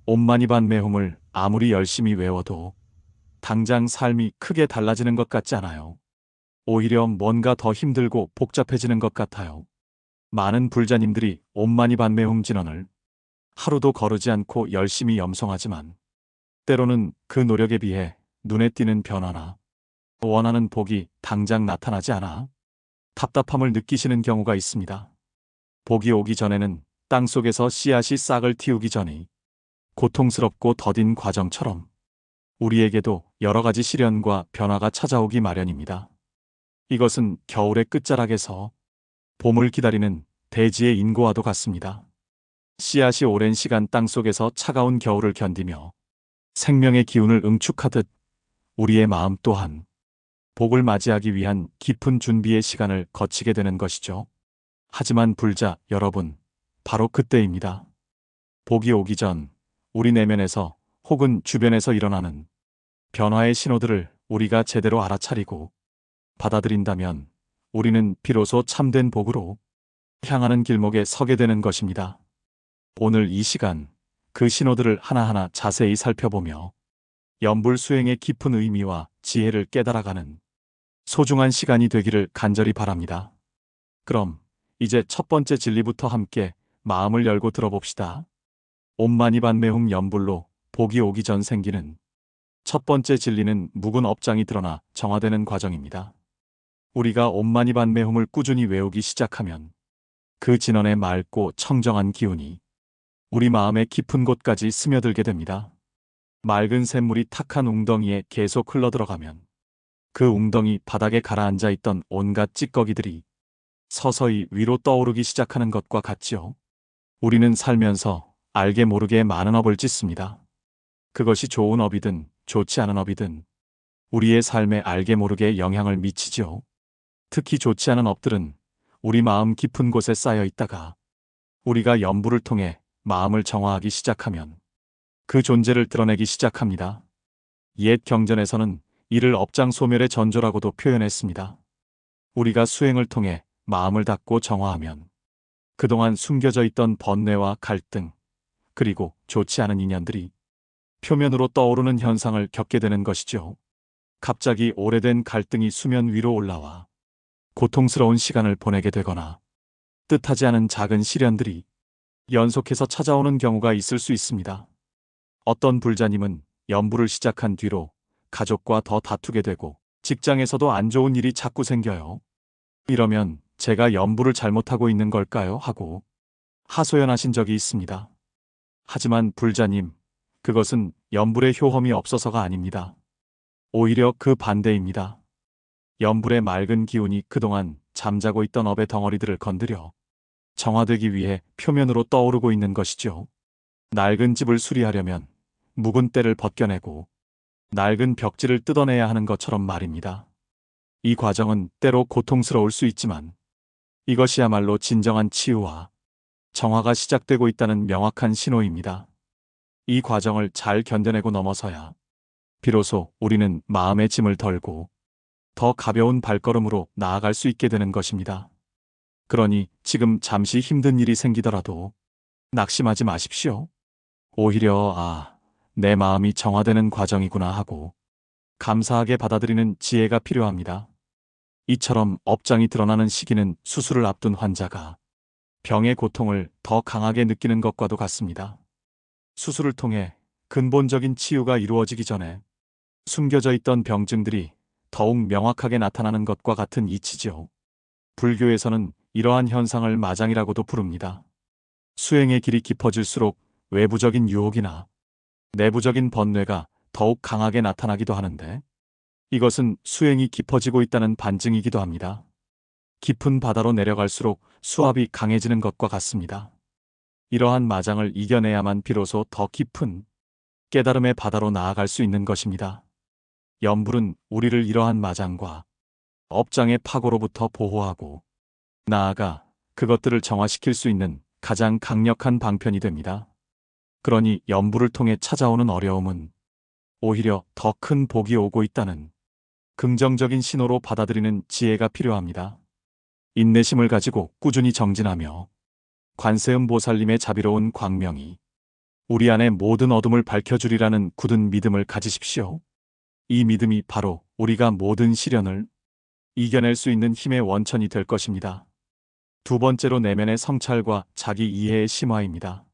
옴마니반메홈을 아무리 열심히 외워도 당장 삶이 크게 달라지는 것 같지 않아요. 오히려 뭔가 더 힘들고 복잡해지는 것 같아요. 많은 불자님들이 옴마니반메홈 진언을 하루도 거르지 않고 열심히 염송하지만 때로는 그 노력에 비해 눈에 띄는 변화나 원하는 복이 당장 나타나지 않아 답답함을 느끼시는 경우가 있습니다. 복이 오기 전에는 땅속에서 씨앗이 싹을 틔우기 전이 고통스럽고 더딘 과정처럼 우리에게도 여러 가지 시련과 변화가 찾아오기 마련입니다. 이것은 겨울의 끝자락에서 봄을 기다리는 대지의 인고와도 같습니다. 씨앗이 오랜 시간 땅속에서 차가운 겨울을 견디며 생명의 기운을 응축하듯 우리의 마음 또한 복을 맞이하기 위한 깊은 준비의 시간을 거치게 되는 것이죠. 하지만 불자 여러분, 바로 그때입니다. 복이 오기 전 우리 내면에서 혹은 주변에서 일어나는 변화의 신호들을 우리가 제대로 알아차리고 받아들인다면 우리는 비로소 참된 복으로 향하는 길목에 서게 되는 것입니다. 오늘 이 시간 그 신호들을 하나하나 자세히 살펴보며 염불 수행의 깊은 의미와 지혜를 깨달아가는 소중한 시간이 되기를 간절히 바랍니다. 그럼 이제 첫 번째 진리부터 함께 마음을 열고 들어봅시다. 옴마니반메홈 염불로 복이 오기 전 생기는 첫 번째 진리는 묵은 업장이 드러나 정화되는 과정입니다. 우리가 옴마니반메홈을 꾸준히 외우기 시작하면 그 진원의 맑고 청정한 기운이 우리 마음의 깊은 곳까지 스며들게 됩니다. 맑은 샘물이 탁한 웅덩이에 계속 흘러들어가면 그 웅덩이 바닥에 가라앉아 있던 온갖 찌꺼기들이 서서히 위로 떠오르기 시작하는 것과 같지요. 우리는 살면서 알게 모르게 많은 업을 짓습니다. 그것이 좋은 업이든 좋지 않은 업이든 우리의 삶에 알게 모르게 영향을 미치지요. 특히 좋지 않은 업들은 우리 마음 깊은 곳에 쌓여 있다가 우리가 염불을 통해 마음을 정화하기 시작하면 그 존재를 드러내기 시작합니다. 옛 경전에서는 이를 업장 소멸의 전조라고도 표현했습니다. 우리가 수행을 통해 마음을 닫고 정화하면 그동안 숨겨져 있던 번뇌와 갈등, 그리고 좋지 않은 인연들이 표면으로 떠오르는 현상을 겪게 되는 것이죠. 갑자기 오래된 갈등이 수면 위로 올라와 고통스러운 시간을 보내게 되거나 뜻하지 않은 작은 시련들이 연속해서 찾아오는 경우가 있을 수 있습니다. 어떤 불자님은 염불을 시작한 뒤로 가족과 더 다투게 되고 직장에서도 안 좋은 일이 자꾸 생겨요. 이러면 제가 염불을 잘못하고 있는 걸까요? 하고 하소연하신 적이 있습니다. 하지만 불자님, 그것은 염불의 효험이 없어서가 아닙니다. 오히려 그 반대입니다. 염불의 맑은 기운이 그동안 잠자고 있던 업의 덩어리들을 건드려 정화되기 위해 표면으로 떠오르고 있는 것이죠. 낡은 집을 수리하려면 묵은 때를 벗겨내고 낡은 벽지를 뜯어내야 하는 것처럼 말입니다. 이 과정은 때로 고통스러울 수 있지만 이것이야말로 진정한 치유와 정화가 시작되고 있다는 명확한 신호입니다. 이 과정을 잘 견뎌내고 넘어서야 비로소 우리는 마음의 짐을 덜고 더 가벼운 발걸음으로 나아갈 수 있게 되는 것입니다. 그러니 지금 잠시 힘든 일이 생기더라도 낙심하지 마십시오. 오히려 내 마음이 정화되는 과정이구나 하고 감사하게 받아들이는 지혜가 필요합니다. 이처럼 업장이 드러나는 시기는 수술을 앞둔 환자가 병의 고통을 더 강하게 느끼는 것과도 같습니다. 수술을 통해 근본적인 치유가 이루어지기 전에 숨겨져 있던 병증들이 더욱 명확하게 나타나는 것과 같은 이치지요. 불교에서는 이러한 현상을 마장이라고도 부릅니다. 수행의 길이 깊어질수록 외부적인 유혹이나 내부적인 번뇌가 더욱 강하게 나타나기도 하는데 이것은 수행이 깊어지고 있다는 반증이기도 합니다. 깊은 바다로 내려갈수록 수압이 강해지는 것과 같습니다. 이러한 마장을 이겨내야만 비로소 더 깊은 깨달음의 바다로 나아갈 수 있는 것입니다. 염불은 우리를 이러한 마장과 업장의 파고로부터 보호하고 나아가 그것들을 정화시킬 수 있는 가장 강력한 방편이 됩니다. 그러니 염불을 통해 찾아오는 어려움은 오히려 더 큰 복이 오고 있다는 긍정적인 신호로 받아들이는 지혜가 필요합니다. 인내심을 가지고 꾸준히 정진하며 관세음보살님의 자비로운 광명이 우리 안의 모든 어둠을 밝혀주리라는 굳은 믿음을 가지십시오. 이 믿음이 바로 우리가 모든 시련을 이겨낼 수 있는 힘의 원천이 될 것입니다. 두 번째로 내면의 성찰과 자기 이해의 심화입니다.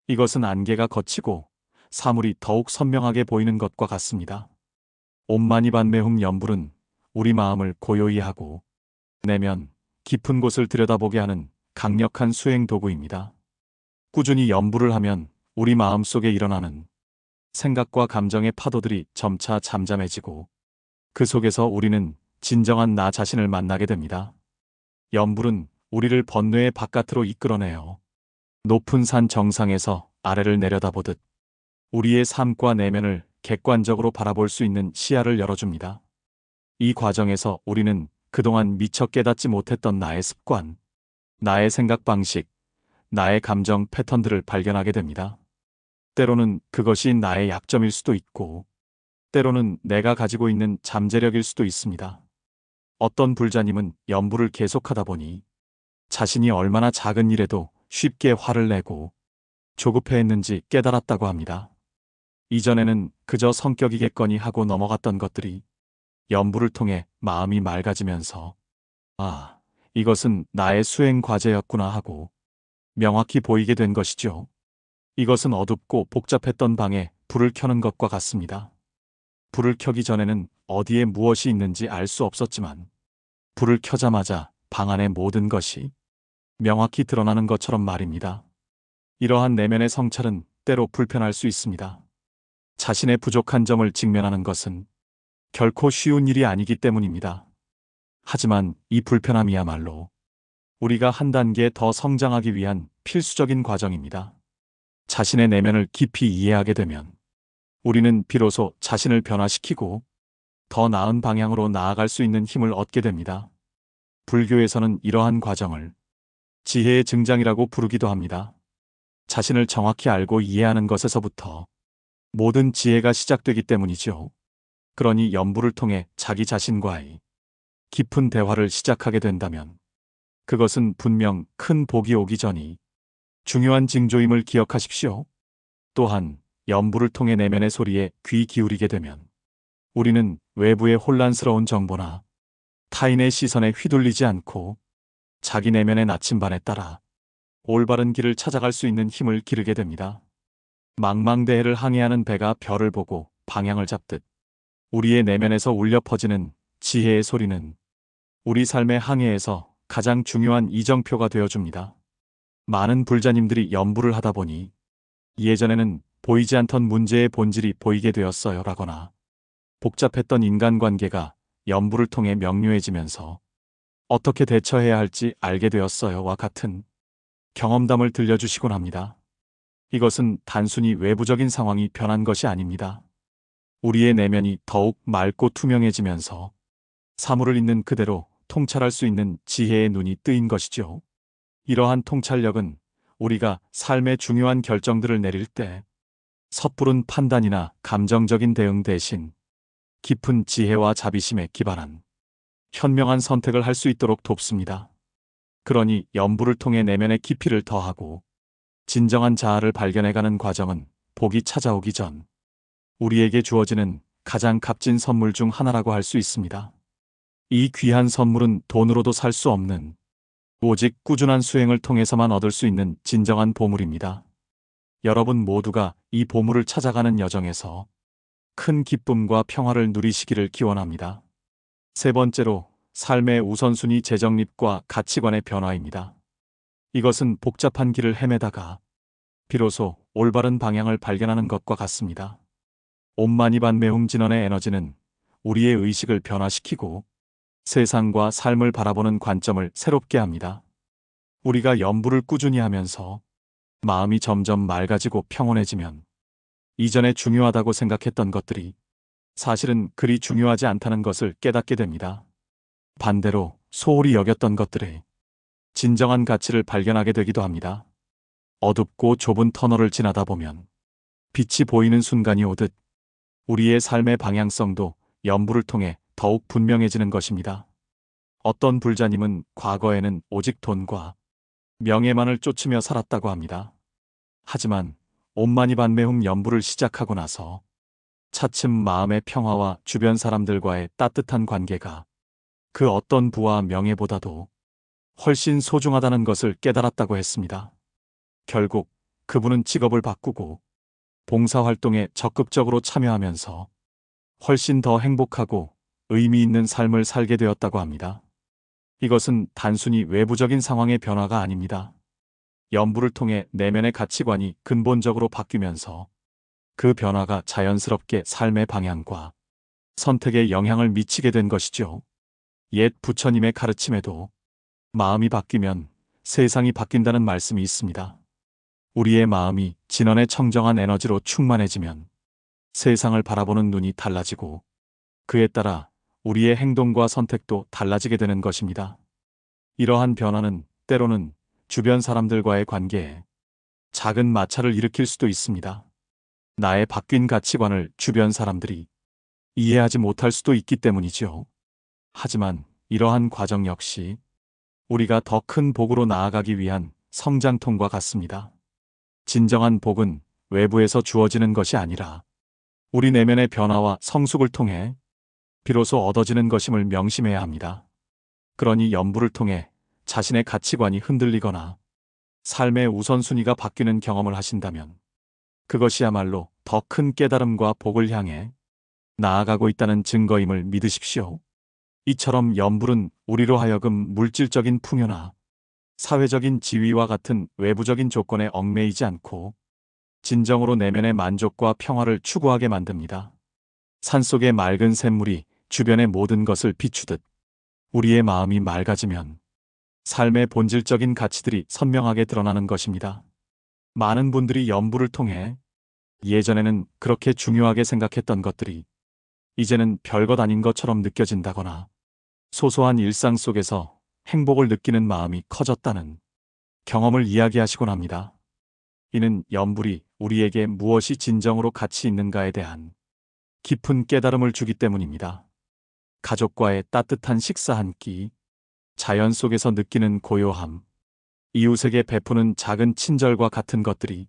이것은 안개가 걷히고 사물이 더욱 선명하게 보이는 것과 같습니다. 옴마니반메훔 연불은 우리 마음을 고요히 하고 내면 깊은 곳을 들여다보게 하는 강력한 수행 도구입니다. 꾸준히 연불을 하면 우리 마음 속에 일어나는 생각과 감정의 파도들이 점차 잠잠해지고 그 속에서 우리는 진정한 나 자신을 만나게 됩니다. 연불은 우리를 번뇌의 바깥으로 이끌어내요. 높은 산 정상에서 아래를 내려다보듯 우리의 삶과 내면을 객관적으로 바라볼 수 있는 시야를 열어줍니다. 이 과정에서 우리는 그동안 미처 깨닫지 못했던 나의 습관, 나의 생각 방식, 나의 감정 패턴들을 발견하게 됩니다. 때로는 그것이 나의 약점일 수도 있고, 때로는 내가 가지고 있는 잠재력일 수도 있습니다. 어떤 불자님은 연불을 계속하다 보니 자신이 얼마나 작은 일에도 쉽게 화를 내고 조급해했는지 깨달았다고 합니다. 이전에는 그저 성격이겠거니 하고 넘어갔던 것들이 연불을 통해 마음이 맑아지면서 아, 이것은 나의 수행 과제였구나 하고 명확히 보이게 된 것이죠. 이것은 어둡고 복잡했던 방에 불을 켜는 것과 같습니다. 불을 켜기 전에는 어디에 무엇이 있는지 알 수 없었지만 불을 켜자마자 방 안의 모든 것이 명확히 드러나는 것처럼 말입니다. 이러한 내면의 성찰은 때로 불편할 수 있습니다. 자신의 부족한 점을 직면하는 것은 결코 쉬운 일이 아니기 때문입니다. 하지만 이 불편함이야말로 우리가 한 단계 더 성장하기 위한 필수적인 과정입니다. 자신의 내면을 깊이 이해하게 되면 우리는 비로소 자신을 변화시키고 더 나은 방향으로 나아갈 수 있는 힘을 얻게 됩니다. 불교에서는 이러한 과정을 지혜의 증장이라고 부르기도 합니다. 자신을 정확히 알고 이해하는 것에서부터 모든 지혜가 시작되기 때문이죠. 그러니 연불을 통해 자기 자신과의 깊은 대화를 시작하게 된다면 그것은 분명 큰 복이 오기 전이 중요한 징조임을 기억하십시오. 또한 연불을 통해 내면의 소리에 귀 기울이게 되면 우리는 외부의 혼란스러운 정보나 타인의 시선에 휘둘리지 않고 자기 내면의 나침반에 따라 올바른 길을 찾아갈 수 있는 힘을 기르게 됩니다. 망망대해를 항해하는 배가 별을 보고 방향을 잡듯 우리의 내면에서 울려 퍼지는 지혜의 소리는 우리 삶의 항해에서 가장 중요한 이정표가 되어줍니다. 많은 불자님들이 연불을 하다 보니 예전에는 보이지 않던 문제의 본질이 보이게 되었어요 라거나 복잡했던 인간관계가 연불을 통해 명료해지면서 어떻게 대처해야 할지 알게 되었어요와 같은 경험담을 들려주시곤 합니다. 이것은 단순히 외부적인 상황이 변한 것이 아닙니다. 우리의 내면이 더욱 맑고 투명해지면서 사물을 있는 그대로 통찰할 수 있는 지혜의 눈이 뜨인 것이죠. 이러한 통찰력은 우리가 삶의 중요한 결정들을 내릴 때 섣부른 판단이나 감정적인 대응 대신 깊은 지혜와 자비심에 기반한 현명한 선택을 할 수 있도록 돕습니다. 그러니 연불을 통해 내면의 깊이를 더하고 진정한 자아를 발견해가는 과정은 복이 찾아오기 전 우리에게 주어지는 가장 값진 선물 중 하나라고 할 수 있습니다. 이 귀한 선물은 돈으로도 살 수 없는 오직 꾸준한 수행을 통해서만 얻을 수 있는 진정한 보물입니다. 여러분 모두가 이 보물을 찾아가는 여정에서 큰 기쁨과 평화를 누리시기를 기원합니다. 세 번째로 삶의 우선순위 재정립과 가치관의 변화입니다. 이것은 복잡한 길을 헤매다가 비로소 올바른 방향을 발견하는 것과 같습니다. 옴마니반메훔 진원의 에너지는 우리의 의식을 변화시키고 세상과 삶을 바라보는 관점을 새롭게 합니다. 우리가 연불을 꾸준히 하면서 마음이 점점 맑아지고 평온해지면 이전에 중요하다고 생각했던 것들이 사실은 그리 중요하지 않다는 것을 깨닫게 됩니다. 반대로 소홀히 여겼던 것들의 진정한 가치를 발견하게 되기도 합니다. 어둡고 좁은 터널을 지나다 보면 빛이 보이는 순간이 오듯 우리의 삶의 방향성도 연불을 통해 더욱 분명해지는 것입니다. 어떤 불자님은 과거에는 오직 돈과 명예만을 쫓으며 살았다고 합니다. 하지만 온마니 반매움 연부를 시작하고 나서 차츰 마음의 평화와 주변 사람들과의 따뜻한 관계가 그 어떤 부와 명예보다도 훨씬 소중하다는 것을 깨달았다고 했습니다. 결국 그분은 직업을 바꾸고 봉사활동에 적극적으로 참여하면서 훨씬 더 행복하고 의미 있는 삶을 살게 되었다고 합니다. 이것은 단순히 외부적인 상황의 변화가 아닙니다. 연부를 통해 내면의 가치관이 근본적으로 바뀌면서 그 변화가 자연스럽게 삶의 방향과 선택에 영향을 미치게 된 것이죠. 옛 부처님의 가르침에도 마음이 바뀌면 세상이 바뀐다는 말씀이 있습니다. 우리의 마음이 진원의 청정한 에너지로 충만해지면 세상을 바라보는 눈이 달라지고 그에 따라 우리의 행동과 선택도 달라지게 되는 것입니다. 이러한 변화는 때로는 주변 사람들과의 관계에 작은 마찰을 일으킬 수도 있습니다. 나의 바뀐 가치관을 주변 사람들이 이해하지 못할 수도 있기 때문이죠. 하지만 이러한 과정 역시 우리가 더 큰 복으로 나아가기 위한 성장통과 같습니다. 진정한 복은 외부에서 주어지는 것이 아니라 우리 내면의 변화와 성숙을 통해 비로소 얻어지는 것임을 명심해야 합니다. 그러니 연부를 통해 자신의 가치관이 흔들리거나 삶의 우선순위가 바뀌는 경험을 하신다면 그것이야말로 더 큰 깨달음과 복을 향해 나아가고 있다는 증거임을 믿으십시오. 이처럼 연불은 우리로 하여금 물질적인 풍요나 사회적인 지위와 같은 외부적인 조건에 얽매이지 않고 진정으로 내면의 만족과 평화를 추구하게 만듭니다. 산속의 맑은 샘물이 주변의 모든 것을 비추듯 우리의 마음이 맑아지면 삶의 본질적인 가치들이 선명하게 드러나는 것입니다. 많은 분들이 연부를 통해 예전에는 그렇게 중요하게 생각했던 것들이 이제는 별것 아닌 것처럼 느껴진다거나 소소한 일상 속에서 행복을 느끼는 마음이 커졌다는 경험을 이야기하시곤 합니다. 이는 연불이 우리에게 무엇이 진정으로 가치 있는가에 대한 깊은 깨달음을 주기 때문입니다. 가족과의 따뜻한 식사 한 끼, 자연 속에서 느끼는 고요함, 이웃에게 베푸는 작은 친절과 같은 것들이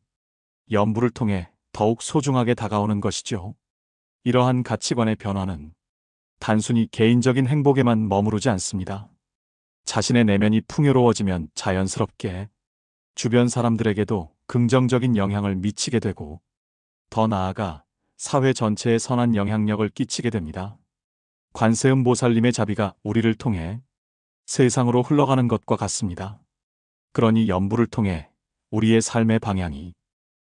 연불을 통해 더욱 소중하게 다가오는 것이죠. 이러한 가치관의 변화는 단순히 개인적인 행복에만 머무르지 않습니다. 자신의 내면이 풍요로워지면 자연스럽게 주변 사람들에게도 긍정적인 영향을 미치게 되고 더 나아가 사회 전체에 선한 영향력을 끼치게 됩니다. 관세음 보살님의 자비가 우리를 통해 세상으로 흘러가는 것과 같습니다. 그러니 연부를 통해 우리의 삶의 방향이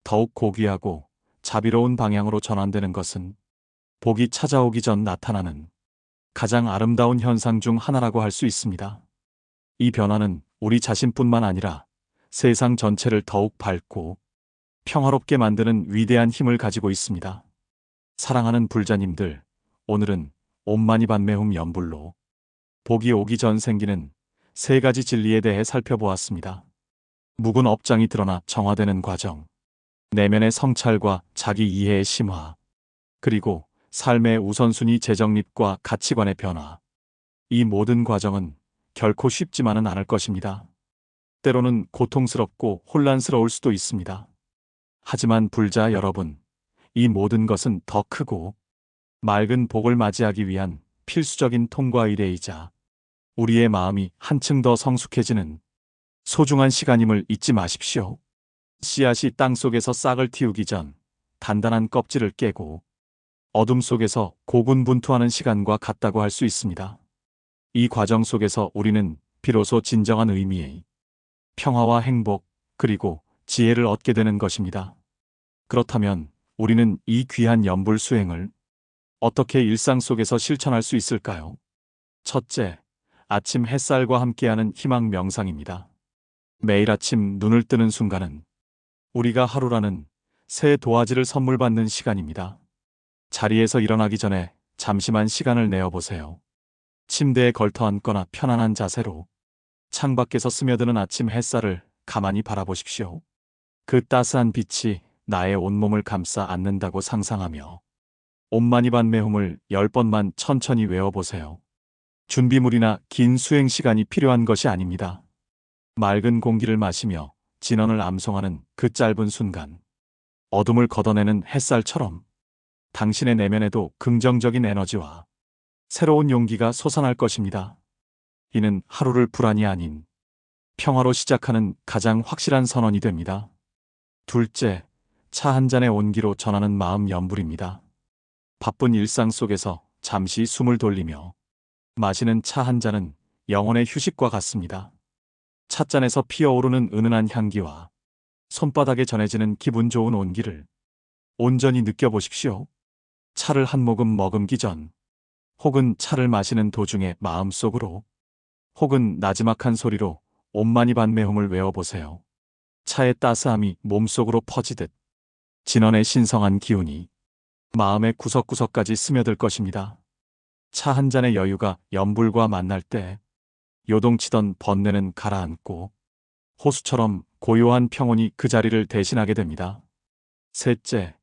더욱 고귀하고 자비로운 방향으로 전환되는 것은 복이 찾아오기 전 나타나는 가장 아름다운 현상 중 하나라고 할 수 있습니다. 이 변화는 우리 자신뿐만 아니라 세상 전체를 더욱 밝고 평화롭게 만드는 위대한 힘을 가지고 있습니다. 사랑하는 불자님들, 오늘은 온마니 반매움 연불로 복이 오기 전 생기는 세 가지 진리에 대해 살펴보았습니다. 묵은 업장이 드러나 정화되는 과정, 내면의 성찰과 자기 이해의 심화, 그리고 삶의 우선순위 재정립과 가치관의 변화. 이 모든 과정은 결코 쉽지만은 않을 것입니다. 때로는 고통스럽고 혼란스러울 수도 있습니다. 하지만 불자 여러분, 이 모든 것은 더 크고 맑은 복을 맞이하기 위한 필수적인 통과 의례이자 우리의 마음이 한층 더 성숙해지는 소중한 시간임을 잊지 마십시오. 씨앗이 땅속에서 싹을 틔우기 전 단단한 껍질을 깨고 어둠 속에서 고군분투하는 시간과 같다고 할 수 있습니다. 이 과정 속에서 우리는 비로소 진정한 의미의 평화와 행복, 그리고 지혜를 얻게 되는 것입니다. 그렇다면 우리는 이 귀한 연불 수행을 어떻게 일상 속에서 실천할 수 있을까요? 첫째, 아침 햇살과 함께하는 희망 명상입니다. 매일 아침 눈을 뜨는 순간은 우리가 하루라는 새 도화지를 선물 받는 시간입니다. 자리에서 일어나기 전에 잠시만 시간을 내어보세요. 침대에 걸터 앉거나 편안한 자세로 창밖에서 스며드는 아침 햇살을 가만히 바라보십시오. 그 따스한 빛이 나의 온몸을 감싸 안는다고 상상하며 온마니 반매움을 10번만 천천히 외워보세요. 준비물이나 긴 수행 시간이 필요한 것이 아닙니다. 맑은 공기를 마시며 진언을 암송하는 그 짧은 순간, 어둠을 걷어내는 햇살처럼 당신의 내면에도 긍정적인 에너지와 새로운 용기가 솟아날 것입니다. 이는 하루를 불안이 아닌 평화로 시작하는 가장 확실한 선언이 됩니다. 둘째, 차 한 잔의 온기로 전하는 마음 염불입니다. 바쁜 일상 속에서 잠시 숨을 돌리며 마시는 차 한 잔은 영혼의 휴식과 같습니다. 찻잔에서 피어오르는 은은한 향기와 손바닥에 전해지는 기분 좋은 온기를 온전히 느껴보십시오. 차를 한 모금 머금기 전, 혹은 차를 마시는 도중에 마음속으로, 혹은 나지막한 소리로 옴마니 반메홈을 외워보세요. 차의 따스함이 몸속으로 퍼지듯 진원의 신성한 기운이 마음의 구석구석까지 스며들 것입니다. 차 한 잔의 여유가 염불과 만날 때 요동치던 번뇌는 가라앉고 호수처럼 고요한 평온이 그 자리를 대신하게 됩니다. 셋째,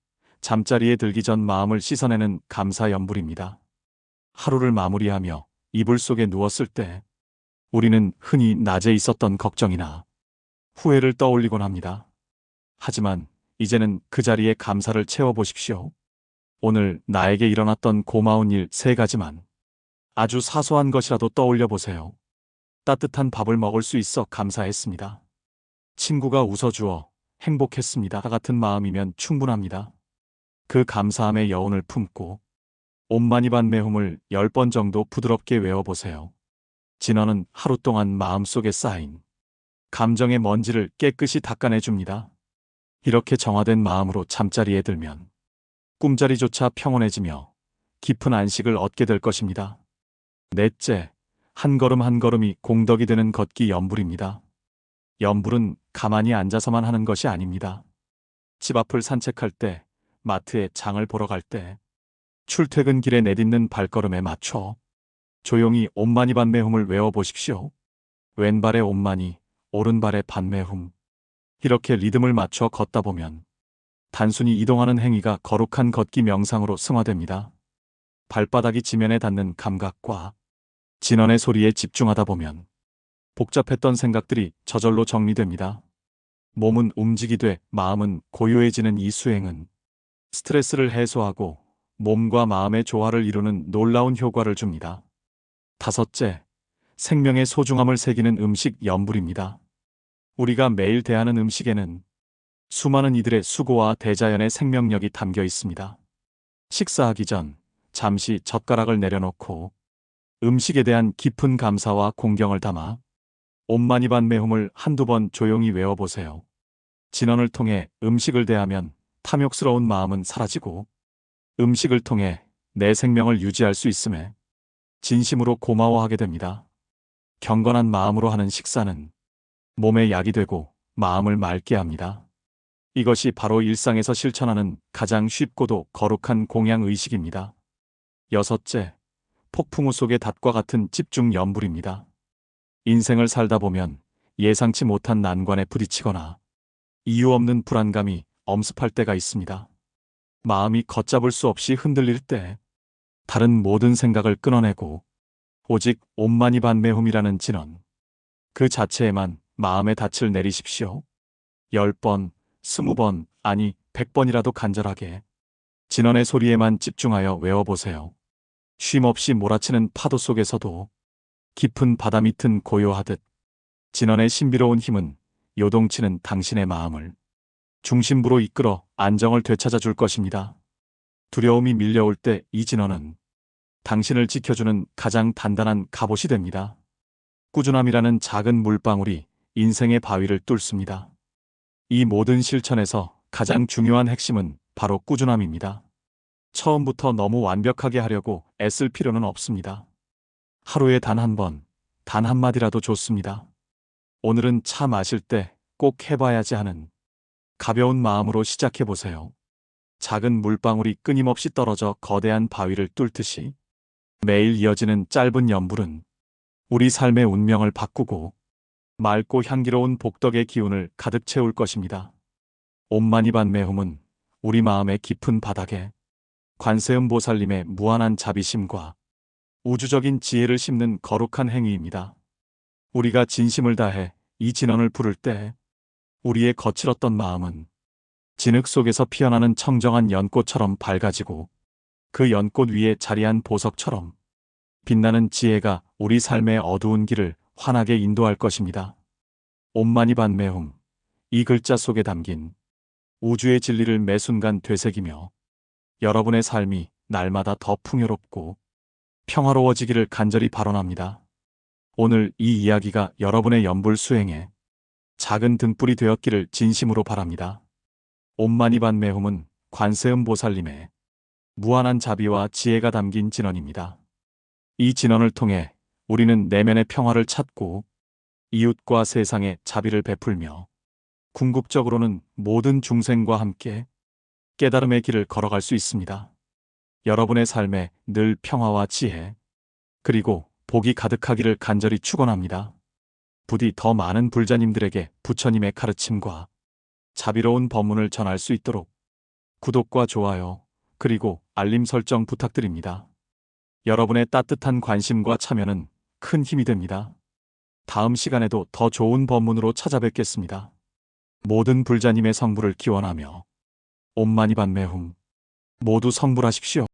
잠자리에 들기 전 마음을 씻어내는 감사 염불입니다. 하루를 마무리하며 이불 속에 누웠을 때 우리는 흔히 낮에 있었던 걱정이나 후회를 떠올리곤 합니다. 하지만 이제는 그 자리에 감사를 채워보십시오. 오늘 나에게 일어났던 고마운 일 3가지만, 아주 사소한 것이라도 떠올려 보세요. 따뜻한 밥을 먹을 수 있어 감사했습니다. 친구가 웃어주어 행복했습니다. 같은 마음이면 충분합니다. 그 감사함의 여운을 품고 옴마니 반메홈을 10번 정도 부드럽게 외워보세요. 진어는 하루 동안 마음속에 쌓인 감정의 먼지를 깨끗이 닦아내줍니다. 이렇게 정화된 마음으로 잠자리에 들면 꿈자리조차 평온해지며 깊은 안식을 얻게 될 것입니다. 넷째, 한 걸음 한 걸음이 공덕이 되는 걷기 염불입니다. 염불은 가만히 앉아서만 하는 것이 아닙니다. 집 앞을 산책할 때, 마트에 장을 보러 갈 때, 출퇴근 길에 내딛는 발걸음에 맞춰 조용히 옴마니 반메홈을 외워보십시오. 왼발에 옴마니, 오른발에 반메홈. 이렇게 리듬을 맞춰 걷다 보면 단순히 이동하는 행위가 거룩한 걷기 명상으로 승화됩니다. 발바닥이 지면에 닿는 감각과 진원의 소리에 집중하다 보면 복잡했던 생각들이 저절로 정리됩니다. 몸은 움직이되 마음은 고요해지는 이 수행은 스트레스를 해소하고 몸과 마음의 조화를 이루는 놀라운 효과를 줍니다. 다섯째, 생명의 소중함을 새기는 음식 염불입니다. 우리가 매일 대하는 음식에는 수많은 이들의 수고와 대자연의 생명력이 담겨 있습니다. 식사하기 전 잠시 젓가락을 내려놓고 음식에 대한 깊은 감사와 공경을 담아 옴마니 반메홈을 한두 번 조용히 외워보세요. 진언을 통해 음식을 대하면 탐욕스러운 마음은 사라지고 음식을 통해 내 생명을 유지할 수 있음에 진심으로 고마워하게 됩니다. 경건한 마음으로 하는 식사는 몸에 약이 되고 마음을 맑게 합니다. 이것이 바로 일상에서 실천하는 가장 쉽고도 거룩한 공양 의식입니다. 여섯째, 폭풍우 속의 닷과 같은 집중 염불입니다. 인생을 살다 보면 예상치 못한 난관에 부딪히거나 이유 없는 불안감이 엄습할 때가 있습니다. 마음이 걷잡을 수 없이 흔들릴 때 다른 모든 생각을 끊어내고 오직 옴마니 반메홈이라는 진언, 그 자체에만 마음의 닻을 내리십시오. 10번, 20번, 아니 100번이라도 간절하게 진언의 소리에만 집중하여 외워보세요. 쉼없이 몰아치는 파도 속에서도 깊은 바다 밑은 고요하듯 진언의 신비로운 힘은 요동치는 당신의 마음을 중심부로 이끌어 안정을 되찾아 줄 것입니다. 두려움이 밀려올 때 이 진언은 당신을 지켜주는 가장 단단한 갑옷이 됩니다. 꾸준함이라는 작은 물방울이 인생의 바위를 뚫습니다. 이 모든 실천에서 가장 중요한 핵심은 바로 꾸준함입니다. 처음부터 너무 완벽하게 하려고 애쓸 필요는 없습니다. 하루에 단 한 번, 단 한마디라도 좋습니다. 오늘은 차 마실 때 꼭 해봐야지 하는 가벼운 마음으로 시작해보세요. 작은 물방울이 끊임없이 떨어져 거대한 바위를 뚫듯이 매일 이어지는 짧은 염불은 우리 삶의 운명을 바꾸고 맑고 향기로운 복덕의 기운을 가득 채울 것입니다. 옴마니 반메홈은 우리 마음의 깊은 바닥에 관세음 보살님의 무한한 자비심과 우주적인 지혜를 심는 거룩한 행위입니다. 우리가 진심을 다해 이 진언을 부를 때 우리의 거칠었던 마음은 진흙 속에서 피어나는 청정한 연꽃처럼 밝아지고 그 연꽃 위에 자리한 보석처럼 빛나는 지혜가 우리 삶의 어두운 길을 환하게 인도할 것입니다. 옴마니반메훔, 이 글자 속에 담긴 우주의 진리를 매 순간 되새기며 여러분의 삶이 날마다 더 풍요롭고 평화로워지기를 간절히 발언합니다. 오늘 이 이야기가 여러분의 연불 수행에 작은 등불이 되었기를 진심으로 바랍니다. 옴마니반메훔은 관세음 보살님의 무한한 자비와 지혜가 담긴 진언입니다. 이 진언을 통해 우리는 내면의 평화를 찾고 이웃과 세상에 자비를 베풀며 궁극적으로는 모든 중생과 함께 깨달음의 길을 걸어갈 수 있습니다. 여러분의 삶에 늘 평화와 지혜, 그리고 복이 가득하기를 간절히 축원합니다. 부디 더 많은 불자님들에게 부처님의 가르침과 자비로운 법문을 전할 수 있도록 구독과 좋아요, 그리고 알림 설정 부탁드립니다. 여러분의 따뜻한 관심과 참여는 큰 힘이 됩니다. 다음 시간에도 더 좋은 법문으로 찾아뵙겠습니다. 모든 불자님의 성불을 기원하며 옴마니반메훔 모두 성불하십시오.